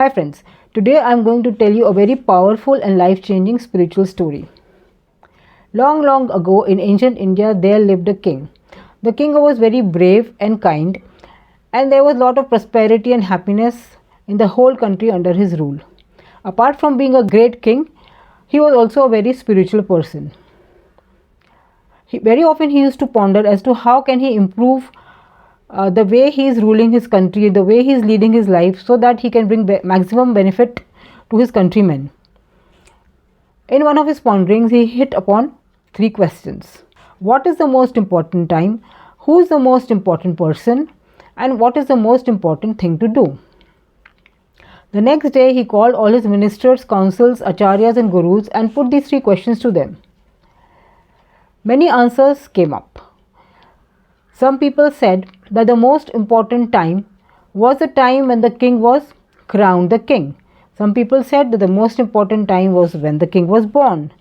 Hi friends, today I am going to tell you a very powerful and life-changing spiritual story. Long, long ago in ancient India, there lived a king. The king was very brave and kind, and there was a lot of prosperity and happiness in the whole country under his rule. Apart from being a great king, he was also a very spiritual person. Very often he used to ponder as to how can he improve the way he is ruling his country, the way he is leading his life, so that he can bring maximum benefit to his countrymen. In one of his ponderings, he hit upon three questions. What is the most important time? Who is the most important person? And what is the most important thing to do? The next day, he called all his ministers, councils, acharyas and gurus and put these three questions to them. Many answers came up. Some people said that the most important time was the time when the king was crowned the king. Some people said that the most important time was when the king was born.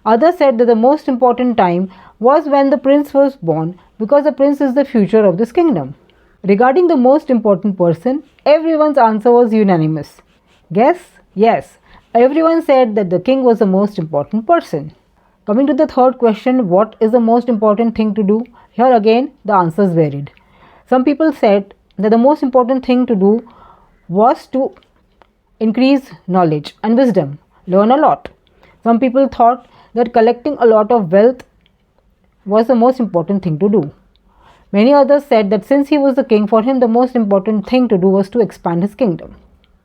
Others said that the most important time was when the prince was born, because the prince is the future of this kingdom. Regarding the most important person, everyone's answer was unanimous. Guess? Yes. Everyone said that the king was the most important person. Coming to the third question, what is the most important thing to do? Here again, the answers varied. Some people said that the most important thing to do was to increase knowledge and wisdom, learn a lot. Some people thought that collecting a lot of wealth was the most important thing to do. Many others said that since he was the king, for him the most important thing to do was to expand his kingdom.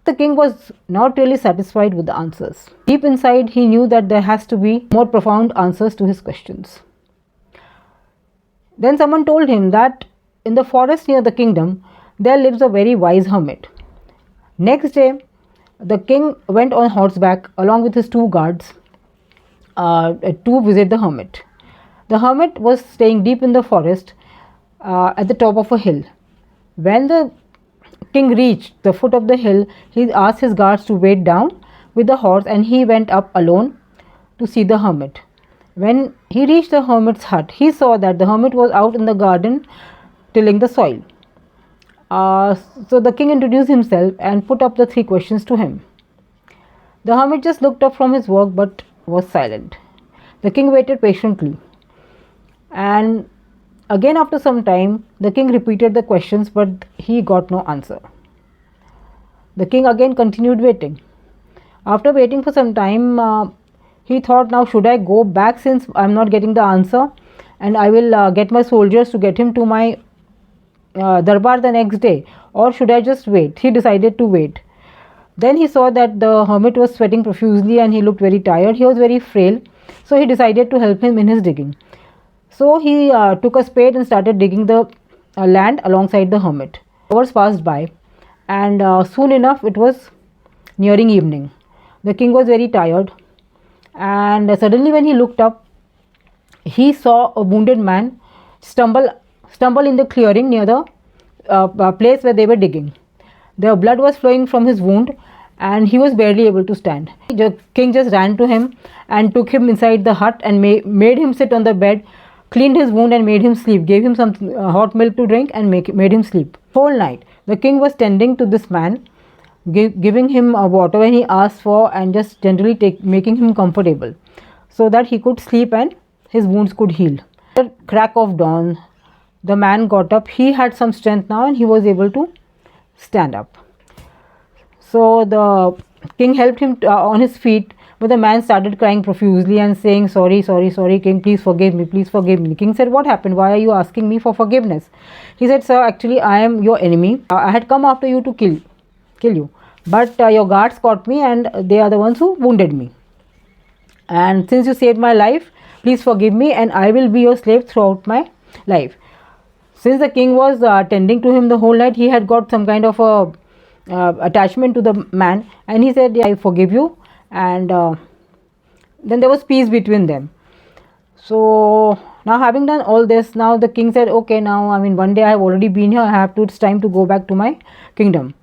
The king was not really satisfied with the answers. Deep inside, he knew that there has to be more profound answers to his questions. Then someone told him that in the forest near the kingdom, there lives a very wise hermit. Next day, the king went on horseback along with his two guards to visit the hermit. The hermit was staying deep in the forest at the top of a hill. When the king reached the foot of the hill, he asked his guards to wait down with the horse, and he went up alone to see the hermit. When he reached the hermit's hut, he saw that the hermit was out in the garden tilling the soil. So the king introduced himself and put up the three questions to him. The hermit just looked up from his work but was silent. The king waited patiently, and again after some time the king repeated the questions, but he got no answer. The king again continued waiting. After waiting for some time, he thought, now should I go back since I am not getting the answer, and I will get my soldiers to get him to my darbar the next day, or should I just wait? He decided to wait. Then he saw that the hermit was sweating profusely and he looked very tired. He was very frail, so he decided to help him in his digging. So he took a spade and started digging the land alongside the hermit. Hours passed by, and soon enough it was nearing evening. The king was very tired, and suddenly when he looked up, he saw a wounded man stumble in the clearing near the place where they were digging. The blood was flowing from his wound and he was barely able to stand. The king just ran to him and took him inside the hut and made him sit on the bed, cleaned his wound and made him sleep, gave him some hot milk to drink and made him sleep. Whole night the king was tending to this man, giving him water when he asked for, and just generally making him comfortable so that he could sleep and his wounds could heal. At the crack of dawn, the man got up. He had some strength now and he was able to stand up. So the king helped him on his feet, but the man started crying profusely and saying, sorry, king, please forgive me, please forgive me. King said, what happened? Why are you asking me for forgiveness? He said, sir, actually I am your enemy. I had come after you to kill you, but your guards caught me and they are the ones who wounded me. And since you saved my life, please forgive me and I will be your slave throughout my life. Since the king was tending to him the whole night, he had got some kind of a attachment to the man, and he said, yeah, I forgive you. And then there was peace between them. So now, having done all this, now the king said, okay, now one day I have already been here, it's time to go back to my kingdom.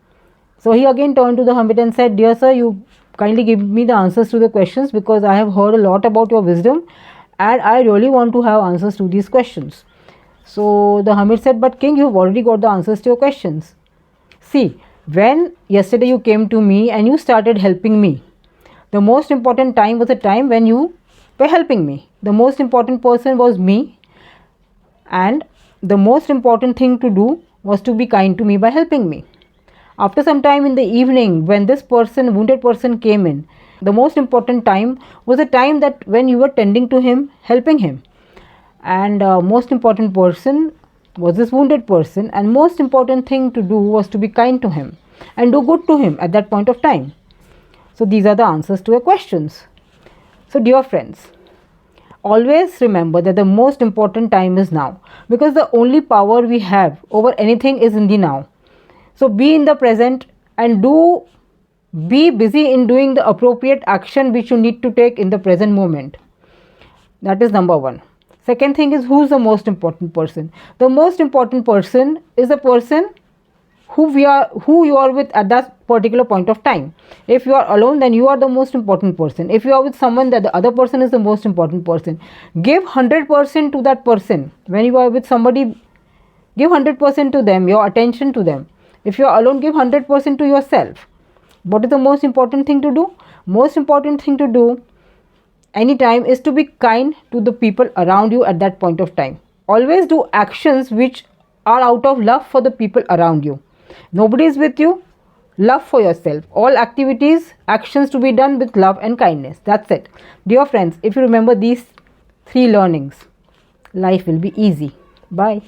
So he again turned to the hermit and said, dear sir, you kindly give me the answers to the questions, because I have heard a lot about your wisdom and I really want to have answers to these questions. So the hermit said, but king, you have already got the answers to your questions. See, When yesterday you came to me and you started helping me, the most important time was the time when you were helping me. The most important person was me, and the most important thing to do was to be kind to me by helping me. After some time in the evening, when this person, wounded person, came in, the most important time was the time that when you were tending to him, helping him. And most important person was this wounded person, and most important thing to do was to be kind to him and do good to him at that point of time. So these are the answers to your questions. So dear friends, always remember that the most important time is now, because the only power we have over anything is in the now. So be in the present and be busy in doing the appropriate action which you need to take in the present moment. That is number one. Second thing is, who's the most important person? The most important person is the person who you are with at that particular point of time. If you are alone, then you are the most important person. If you are with someone, that the other person is the most important person. Give 100% to that person. When you are with somebody, give 100% to them, your attention to them. If you are alone, give 100% to yourself. What is the most important thing to do? Most important thing to do anytime is to be kind to the people around you at that point of time. Always do actions which are out of love for the people around you. Nobody is with you. Love for yourself. All activities, actions to be done with love and kindness. That's it. Dear friends, if you remember these 3 learnings, life will be easy. Bye.